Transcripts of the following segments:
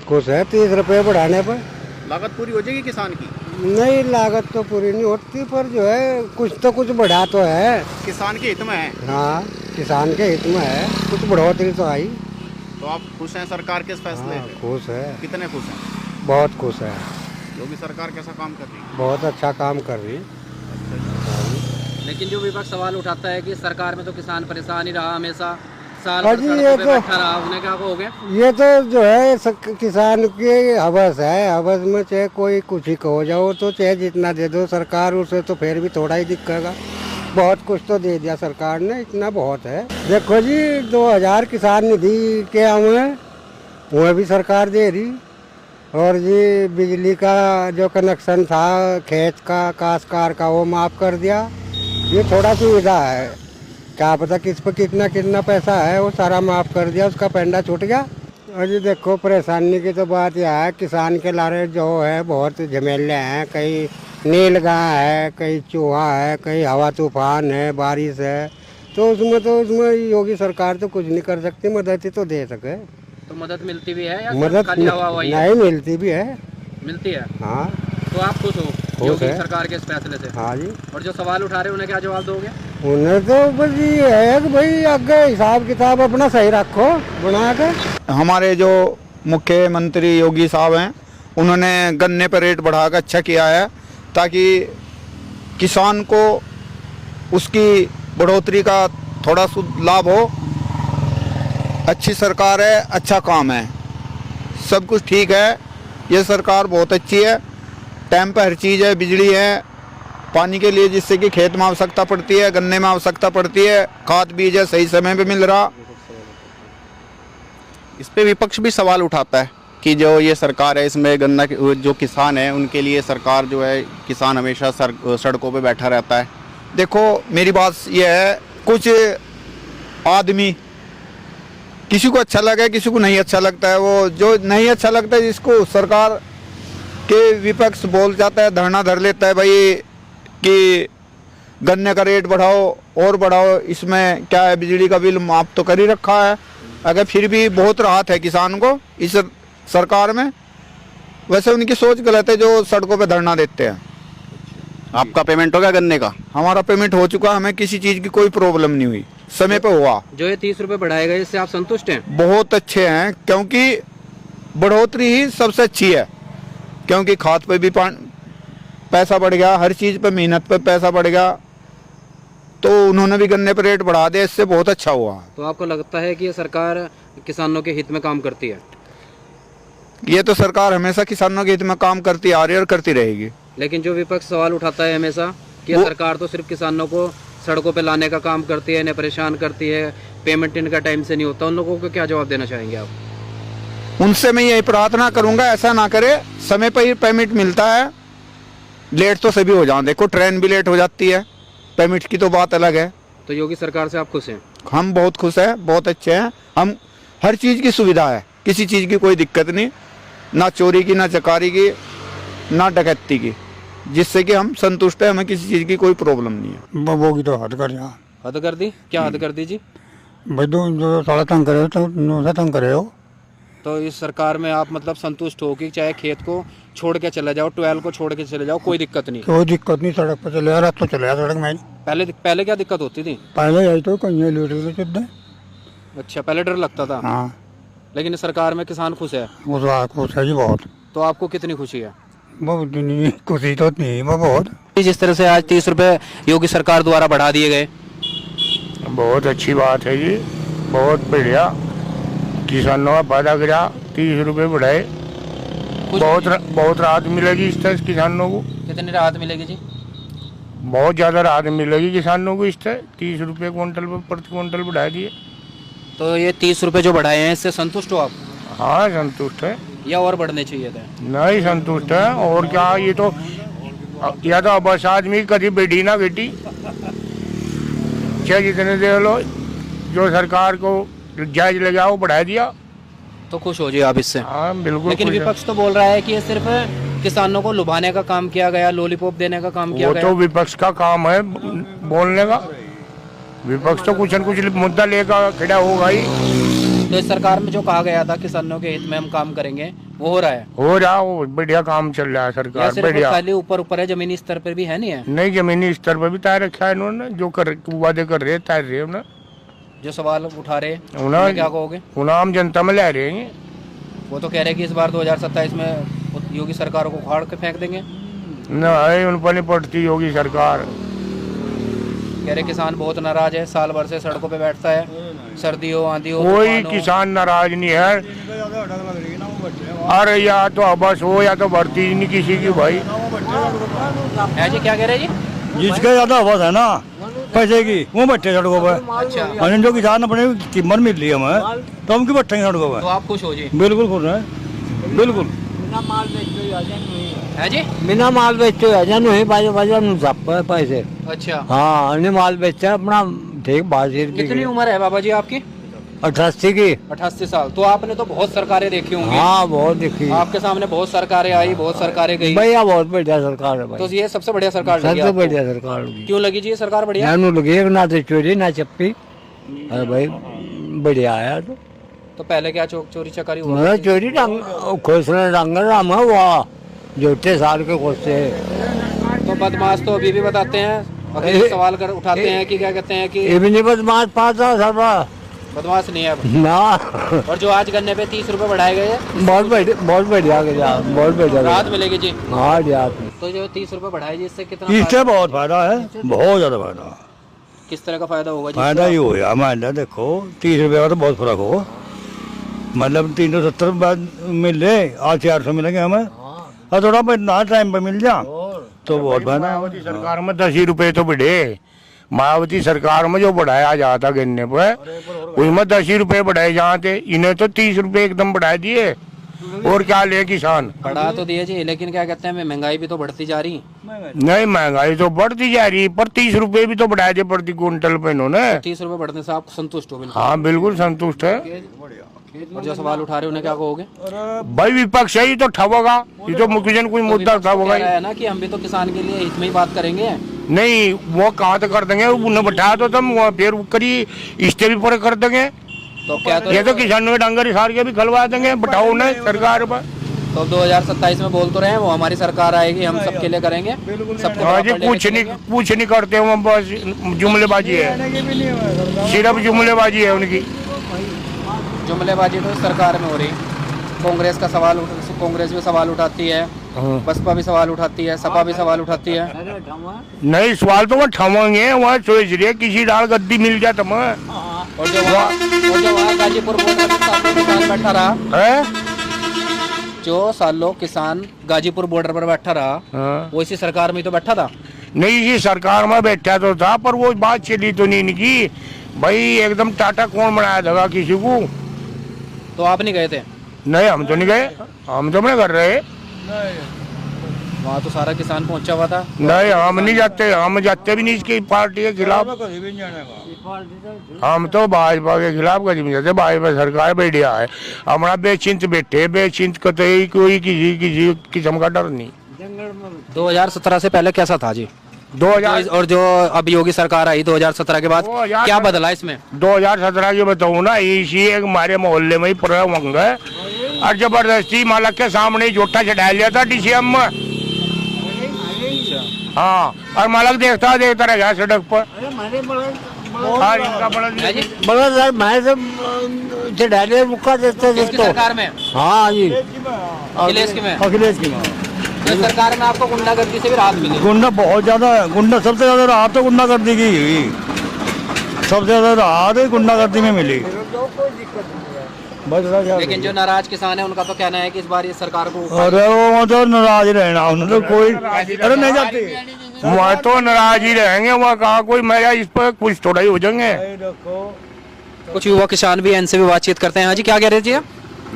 खुश है 30 रुपये बढ़ाने पर। लागत पूरी हो जाएगी किसान की? नहीं, लागत तो पूरी नहीं होती, पर जो है कुछ तो कुछ बढ़ा तो है। किसान के हित में है। हाँ, किसान के हित में है, कुछ बढ़ोतरी तो आई। तो आप खुश हैं सरकार के इस फैसले हाँ, से? खुश है, कितने खुश हैं? बहुत खुश है। योगी सरकार कैसा काम कर रही है? बहुत अच्छा काम कर रही। लेकिन जो विपक्ष सवाल उठाता है कि सरकार में तो किसान परेशान ही रहा हमेशा, साल हाँ भर जी, सड़कों ये पे तो- बैठा रहा, उन्हें क्या कहोगे? ये तो जो है किसान की हवस है। हवस में चाहे कोई कुछ ही कहो जाओ, तो चाहे जितना दे दो सरकार, उसे तो फिर भी थोड़ा ही दिखेगा। बहुत कुछ तो दे दिया सरकार ने, इतना बहुत है। देखो जी, 2000 किसान निधि के हमें वह भी सरकार दे रही। और जी बिजली का जो कनेक्शन था खेत का काश्तकार का, वो माफ़ कर दिया। ये थोड़ा सुविधा है, क्या पता किस पर कितना कितना पैसा है, वो सारा माफ़ कर दिया, उसका पेंडा छूट गया। और जी देखो, परेशानी की तो बात यह है, किसान के लारे जो है बहुत झमेले हैं। कहीं नीलगाय है, कहीं चूहा है, कहीं हवा तूफान है, बारिश है। तो उसमें योगी सरकार तो कुछ नहीं कर सकती, मदद ही तो दे सके। तो मदद मिलती भी है या मदद खाली हवा हवाई है? नहीं मिलती भी है। मिलती है। हाँ, तो आप खुश हो योगी है। सरकार के इस फैसले से? हाँ जी। और जो सवाल उठा रहे हैं उन्हें क्या जवाब दोगे? उन्हें तो बस ये है कि भाई आगे हिसाब किताब अपना सही रखो बना के। हमारे जो मुख्यमंत्री योगी साहब हैं, उन्होंने गन्ने पर रेट बढ़ा कर अच्छा किया है, ताकि किसान को उसकी बढ़ोतरी का थोड़ा लाभ हो। अच्छी सरकार है, अच्छा काम है, सब कुछ ठीक है। ये सरकार बहुत अच्छी है, टाइम पर हर चीज़ है, बिजली है, पानी के लिए जिससे कि खेत में आवश्यकता पड़ती है, गन्ने में आवश्यकता पड़ती है, खाद बीज है सही समय पे मिल रहा। इस पे विपक्ष भी सवाल उठाता है कि जो ये सरकार है, इसमें गन्ना जो किसान है उनके लिए सरकार जो है, किसान हमेशा सड़कों पे बैठा रहता है। देखो मेरी बात यह है, कुछ आदमी किसी को अच्छा लगे, किसी को नहीं अच्छा लगता है। वो जो नहीं अच्छा लगता है, जिसको सरकार के विपक्ष बोल जाता है, धरना धर लेता है भाई कि गन्ने का रेट बढ़ाओ और बढ़ाओ, इसमें क्या है, बिजली का बिल माफ तो कर ही रखा है। अगर फिर भी बहुत राहत है किसान को इस सरकार में। वैसे उनकी सोच गलत है जो सड़कों पे धरना देते हैं। आपका पेमेंट हो गया गन्ने का? हमारा पेमेंट हो चुका, हमें किसी चीज़ की कोई प्रॉब्लम नहीं हुई, समय पे हुआ। जो ये 30 रुपए बढ़ाए गए, इससे आप संतुष्ट हैं? बहुत अच्छे हैं, क्योंकि बढ़ोतरी ही सबसे अच्छी है। क्योंकि खाद पे भी पैसा बढ़ गया, हर चीज़ पे मेहनत पे पैसा बढ़ गया, तो उन्होंने भी गन्ने पर रेट बढ़ा दिया, इससे बहुत अच्छा हुआ। तो आपको लगता है कि ये सरकार किसानों के हित में काम करती है? ये तो सरकार हमेशा किसानों के हित में काम करती आ रही है और करती रहेगी। लेकिन जो विपक्ष सवाल उठाता है हमेशा कि ये सरकार तो सिर्फ किसानों को सड़कों पे लाने का काम करती है, इन्हें परेशान करती है, पेमेंट इनका टाइम से नहीं होता, उन लोगों को क्या जवाब देना चाहेंगे आप? उनसे मैं यही प्रार्थना करूंगा, ऐसा ना करे, समय पर ही पेमेंट मिलता है। लेट तो सभी हो जाए, देखो ट्रेन भी लेट हो जाती है, पेमेंट की तो बात अलग है। तो योगी सरकार से आप खुश हैं? हम बहुत खुश हैं, बहुत अच्छे हैं। हम हर चीज़ की सुविधा है, किसी चीज़ की कोई दिक्कत नहीं, ना चोरी की, ना चकारी की, ना डकैती की, जिससे कि हम संतुष्ट हैं। हमें किसी चीज़ की कोई प्रॉब्लम नहीं है। वो की तो हद कर यहाँ। हद कर दी? क्या हद कर दी जी? भाई जो सारा तंग करे तो नौसा तंग करे हो। तो इस सरकार में आप मतलब संतुष्ट हो कि चाहे खेत को छोड़ के चले जाओ, 12 को छोड़ के चले जाओ, कोई दिक्कत नहीं? कोई दिक्कत नहीं, सड़क पर चले यार, तो चले सड़क में। पहले क्या दिक्कत होती थी? पहले यही तो कहीं लेट चुपते। अच्छा, पहले डर लगता था। हाँ, लेकिन इस सरकार में किसान खुश है? वो तो खुश है जी बहुत। तो आपको कितनी खुशी है? बहुत खुशी तो नहीं, वो बहुत। जिस तरह से आज 30 रुपए योगी सरकार द्वारा बढ़ा दिए गए, बहुत अच्छी बात है जी, बहुत बढ़िया। किसानों का फायदा करा, 30 रुपये बढ़ाए, बहुत राहत मिलेगी इस तरह किसानों को। कितनी राहत मिलेगी जी? बहुत ज़्यादा राहत मिलेगी किसानों को इस तरह। 30 रुपये क्विंटल पर प्रति क्विंटल बढ़ा दिए। तो ये 30 रुपए जो बढ़ाए हैं, इससे संतुष्ट हो आप? हाँ संतुष्ट है, या और बढ़ने चाहिए थे? नहीं संतुष्ट है। और क्या, ये तो या तो बस आदमी कभी बेटी ना बेटी, चाहे जितने दे लो, जो सरकार को जायज लगा वो बढ़ा दिया। तो खुश हो जाइए आप इससे? हाँ बिल्कुल। लेकिन विपक्ष तो बोल रहा है कि ये सिर्फ किसानों को लुभाने का काम किया गया, लॉलीपॉप देने का काम किया वो गया। तो विपक्ष का काम है बोलने का। विपक्ष तो कुछ न कुछ मुद्दा लेकर खड़ा होगा ही। तो इस सरकार में जो कहा गया था किसानों के हित में हम काम करेंगे, वो हो रहा है हो रहा, वो बढ़िया काम चल रहा है, या सरकार सिर्फ बढ़िया। खाली ऊपर ऊपर है, जमीनी स्तर पर भी है नहीं है? नहीं, जमीनी स्तर पर भी तय रखा है इन्होंने, जो कर वादे कर रहे हैं तय रहे हैं जो सवाल उठा रहे हैं उन्हें उन्हें क्या कहोगे? उन्हें आम जनता में ले रहे हैं। वो तो कह रहे हैं कि इस बार 2027 में योगी सरकार को उखाड़ के फेंक देंगे। नहीं, उन पर नहीं पड़ती योगी सरकार। कह रहे किसान बहुत नाराज है, साल भर से सड़कों पे बैठता है, सर्दी हो आंधी हो कोई तूफान हो। किसान नाराज नहीं है। अरे या तो अबस हो या तो भर्ती नहीं किसी की भाई। है जी, क्या कह रहे हैं जी? जिसका ज्यादा आवाज है ना पैसे की, वो बैठे सड़कों पर। अच्छा, और जो किसान अपने कीमत मिल रही है हमें, तो हम क्यों बैठेंगे सड़कों तो पर? आप खुश हो जी? बिल्कुल खुश है, बिल्कुल। है जी? बिना माल बेचो अजन हुई बाजा पैसे। अच्छा, हाँ अन्य माल बेचा अपना ठीक बाजी कितनी उम्र है बाबा जी आपकी? 88 की। 88 साल। तो आपने तो बहुत सरकारें देखी होंगी। हाँ बहुत दिखी आपके सामने बहुत सरकारें आई, बहुत सरकारें गई, भैया, बहुत बढ़िया सरकार है तो भाई, ये सबसे बढ़िया सरकार लगी सबसे आपको? बढ़िया सरकार होगी। क्यों लगी जी ये सरकार बढ़िया? यानू लगी ना तो चोरी ना चप्पी, अरे भाई बढ़िया आया तो पहले क्या चोरी चकारी हुआ? मतलब चोरी खोसने डंगर राम है वाह, जोटे साल के खोसते। तो बदमाश तो अभी भी बताते हैं, अभी सवाल कर उठाते हैं कि क्या कहते हैं कि ये भी नहीं बदमाश पाता सब बदमाश नहीं है अब। ना। और जो आज गन्ने पे 30 रुपए बढ़ाए गए हैं, बहुत बढ़िया गया, बहुत बढ़िया गया। राहत मिलेगी जी। हाँ राहत में तो जो 30 रुपए बढ़ाए जी, इससे कितना इससे बहुत फायदा है, बहुत ज्यादा फायदा। किस तरह का फायदा होगा जी? फायदा ही हो गया हमारा। देखो 30 रुपये का तो बहुत फर्क हो, मतलब 370 बाद मिल रहे, आज 400 मिलेंगे हमें, और थोड़ा ना टाइम पे मिल जा तो बहुत फायदा। मायावती सरकार में 10 ही रुपए तो बढ़े। मायावती सरकार में जो बढ़ाया जाता गन्ने पर, उसमें 10 ही रुपए बढ़ाए जाते, इन्हें तो 30 रुपए एकदम बढ़ा दिए। और क्या ले किसान? बढ़ा तो दिए जी, लेकिन क्या कहते हैं महंगाई भी तो बढ़ती जा रही। नहीं, महंगाई तो बढ़ती जा रही, पर 30 रुपए भी तो बढ़ाए थे प्रति क्विंटल पे इन्होंने। 30 रुपए बढ़ने से आप संतुष्ट हो? बिल्कुल। हाँ बिल्कुल संतुष्ट है। और जो सवाल उठा रहे उन्हें क्या कहोगे? भाई विपक्ष है, ये तो ठगोगा, ये तो मुख्य कोई मुद्दा ठगोगा कह रहा है ना कि हम भी तो किसान के लिए हित में ही बात करेंगे। नहीं, वो कहाँ तक कर देंगे, उन्हें बैठाया तो तुम वहाँ फिर करी इस्ते भी पूरे कर देंगे। तो क्या ये तो किसानों के डंगर सार के भी खलवा देंगे, बैठाओ उन्हें सरकार पर। तो 2027 में बोल तो रहे हैं वो हमारी सरकार आएगी, हम सबके लिए करेंगे, सबको हाँ जी, बराबर लेके कुछ नहीं करते वो, बस जुमलेबाजी है, सिर्फ जुमलेबाजी है उनकी। जुमलेबाजी तो इस सरकार में हो रही। कांग्रेस का सवाल कांग्रेस भी सवाल उठाती है, बसपा भी सवाल उठाती है, सपा भी सवाल उठाती है। नहीं, सवाल तो वो ठमाएंगे, वहाँ सोच रही है किसी डाल गद्दी मिल जाए तुम्हें। और जो वहाँ गाजीपुर बॉर्डर पर सालों किसान बैठा रहा है, जो सालों किसान गाजीपुर बॉर्डर पर बैठा रहा, हाँ। वो इसी सरकार में तो बैठा था। नहीं, इसी सरकार में बैठा तो था, पर वो बात चली तो नहीं इनकी। भाई एकदम टाटा कौन बनाया था किसी को? तो आप नहीं गए थे नहीं, हम तो नहीं गए, हम तो नहीं कर रहे। वहाँ? तो सारा किसान पहुंचा हुआ था। नहीं, हम नहीं जाते, हम जाते भी नहीं इसकी पार्टी के खिलाफ। हम तो भाजपा के खिलाफ कभी नहीं जाते, भाजपा सरकार बढ़िया है, हमारा बेचिंत बैठे, बेचिंत कतई कोई किसी किस्म का डर नहीं। 2017 से पहले कैसा था जी? 2000 और जो अब योगी सरकार आई 2017 के बाद, 2017 क्या बदला इसमें? 2017 की बताऊँ ना, इसी एक हमारे मोहल्ले में ही प्रमंग है, और जबरदस्ती मालक के सामने जोटा चढ़ा लिया था डीसीएम में। हाँ, और मालक देखता रह गया सड़क पर। हाँ, इनका बड़ा बड़ा मैं से डाले मुक्का देते किसकी सरकार में? हाँ जी, अखिलेश की में? अखिलेश की इस सरकार में आपको गुंडागर्दी से भी राहत मिली? गुंडा बहुत ज्यादा है, गुंडा सबसे ज्यादा राहत तो गुंडागर्दी की हुई, सबसे ज्यादा राहत गुंडागर्दी में मिली। लेकिन जो नाराज किसान है उनका तो कहना है कि इस बार ये सरकार को अरे वो तो नाराज रहना, उन्होंने कोई अरे नहीं जाते, वहाँ तो नाराज ही रहेंगे, वहाँ कहा कोई मेरा इस पर कुछ थोड़ा ही हो जाएंगे। कुछ युवा किसान भी इनसे भी बातचीत करते हैं। हाँ जी, क्या कह रहे थे आप?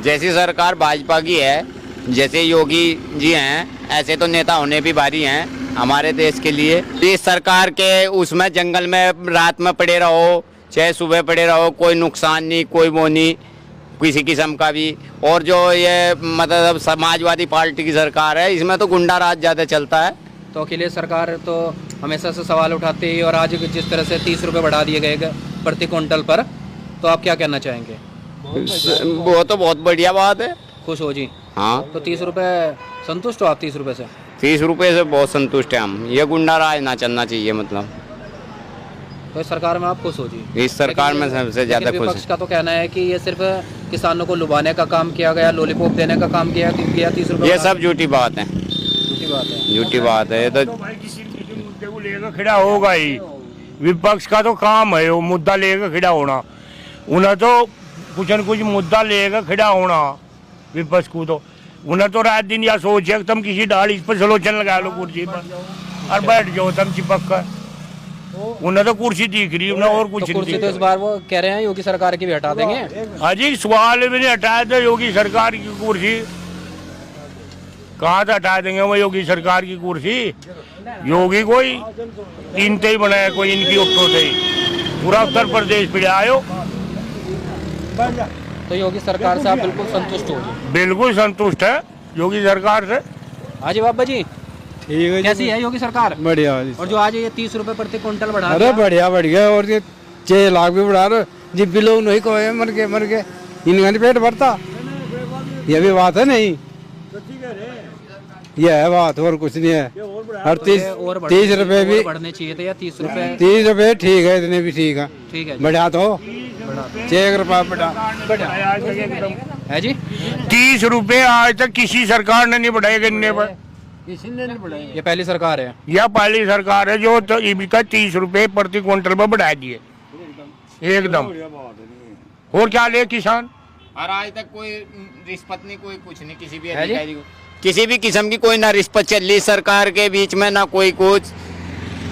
जैसी सरकार भाजपा की है, जैसे योगी जी हैं, ऐसे तो नेता होने भी भारी हैं हमारे देश के लिए। इस सरकार के उसमें जंगल में रात में पड़े रहो, चाहे सुबह पड़े रहो, कोई नुकसान नहीं, कोई वो नहीं किसी किस्म का भी। और जो ये मतलब समाजवादी पार्टी की सरकार है, इसमें तो गुंडा राज ज़्यादा चलता है। तो अखिलेश सरकार तो हमेशा से सवाल उठाती है, और आज जिस तरह से 30 रुपए बढ़ा दिए गए प्रति क्विंटल पर, तो आप क्या कहना चाहेंगे? वो तो बहुत बढ़िया बात है। खुश हो जी? हाँ, तो 30 रुपए संतुष्ट हो आप 30 रुपए से? 30 रुपए से बहुत संतुष्ट है हम। ये गुंडा राज ना चलना चाहिए, मतलब तो इस सरकार में आप खुश हो जी? इस सरकार में सबसे ज्यादा लेकिन खुश विपक्ष का तो कहना है कि ये सिर्फ किसानों को लुभाने का काम किया गया, लॉलीपॉप देने का काम किया गया 30 है। रुपए। ये सब झूठी बात है, झूठी बात है। झूठी बात है। ये तो भाई किसी न किसी मुद्दे को लेकर खड़ा होगा ही। विपक्ष का तो काम है वो मुद्दा लेकर खड़ा होना। उन्हें तो कुछ न कुछ मुद्दा लेकर खड़ा होना। विपक्ष को तो उन्हें तो रात दिन या सोचे कि तुम किसी डाल इस पर सलोचन लगा लो कुर्सी पर और बैठ जाओ तुम चिपक कर। उन्हें तो कुर्सी दिख रही, उन्हें और कुछ तो नहीं कुर्सी दिख तो इस बार वो कह रहे हैं योगी सरकार की भी हटा देंगे। हाँ जी, सवाल भी नहीं हटाया तो योगी सरकार की कुर्सी कहाँ से हटा देंगे वो योगी सरकार की कुर्सी? योगी कोई इनते ही बनाया, कोई इनकी ऑप्टो से ही पूरा उत्तर प्रदेश पे आयो। तो योगी सरकार से आप बिल्कुल संतुष्ट हो जी? बिल्कुल संतुष्ट है योगी सरकार से। हाँ जी बाबा जी, ठीक है कैसी है योगी सरकार? बढ़िया। और जो आज ये 30 रुपए प्रति क्विंटल बढ़ा अरे दिया, बढ़िया बढ़िया। और ये 6 लाख भी बढ़ा रहे, जिब भी लोग नहीं कहे मर के इनका नहीं पेट भरता। ये भी बात है नहीं, ये है बात, और कुछ नहीं है। हर 30 रुपए भी बढ़ने चाहिए थे या 30 रुपए? 30 रुपए ठीक है, इतने भी ठीक है। ठीक है जी। बढ़ा तो 6 रुपया बढ़ा है जी? 30 रुपए आज तक किसी सरकार ने नहीं बढ़ाए गन्ने पर। ये पहली सरकार है। यह पहली सरकार है जो तो इनका 30 रुपए प्रति क्विंटल पर बढ़ा दिए एकदम। और क्या ले किसान? और आज तक कोई रिश्वत नहीं, कोई कुछ नहीं, किसी भी है जी? अधिकारी को किसी भी किस्म की कोई ना रिश्वत चल रही सरकार के बीच में, ना कोई कुछ।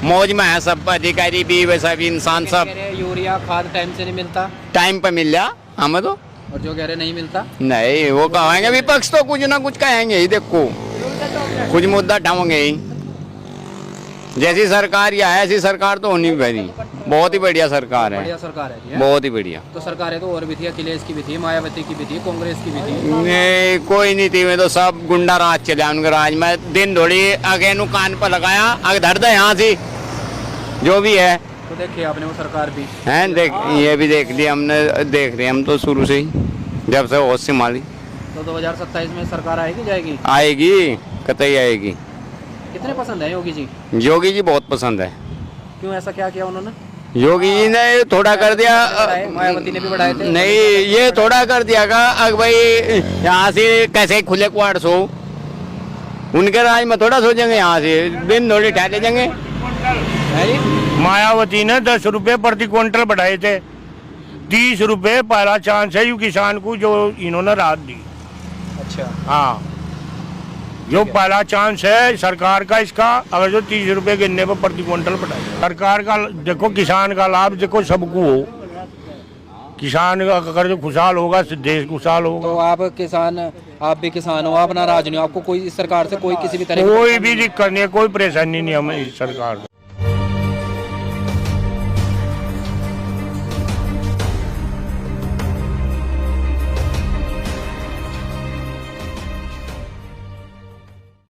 मौज में है सब, अधिकारी भी वैसा भी इंसान सब। कह रहे हैं यूरिया खाद टाइम से नहीं मिलता, टाइम पे मिल जा हमें तो। और जो कह रहे नहीं मिलता, नहीं, वो कहेंगे विपक्ष तो कुछ ना कुछ कहेंगे ही। देखो कुछ मुद्दा उठाओगे ही। जैसी सरकार या ऐसी सरकार तो होनी भी बहुत ही बढ़िया सरकार बढ़िया है, सरकार है जी, है? बहुत ही बढ़िया। तो सरकारें तो और भी थी, अखिलेश की भी थी, मायावती की भी थी, कांग्रेस की भी थी। नहीं, कोई नहीं थी। मैं तो सब गुंडा राज चले उनके राज में। दिन थोड़ी अगेन कान पर लगाया, अगर धर दे यहाँ से जो भी है। तो देखिए आपने वो सरकार भी हैं, देख ये भी देख लिया हमने, देख रहे हम तो शुरू से ही, जब से होश संभाली। तो 2027 में सरकार आएगी जाएगी? आएगी, कतई आएगी। कितने पसंद है योगी जी? योगी जी बहुत पसंद है। क्यों, ऐसा क्या किया उन्होंने? योगी जी ने थोड़ा कर दिया, मायावती ने भी बढ़ाए थे। नहीं ये थोड़ा कर दिया का अगर भाई यहाँ से कैसे खुले क्वार्टर्स हो, उनके राज में थोड़ा सोचेंगे, यहाँ से दिन थोड़ी ठहरे जाएंगे। है जी? मायावती ने 10 रुपए प्रति क्विंटल बढ़ाए थे। 30 रुपए पहला चांस है यू किसान को जो इन्होंने राहत दी। अच्छा, हाँ, जो पहला चांस है सरकार का इसका, अगर जो 30 रुपए गन्ने पर प्रति क्विंटल बढ़ाए। सरकार का देखो, किसान का लाभ देखो सबको हो। किसान अगर जो खुशहाल होगा देश खुशहाल होगा। तो आप किसान, आप भी किसान हो, आप नाराज नहीं हो? आपको कोई इस सरकार से कोई किसी भी तरह की कोई भी दिक्कत नहीं है, कोई परेशानी नहीं हमें इस सरकार से।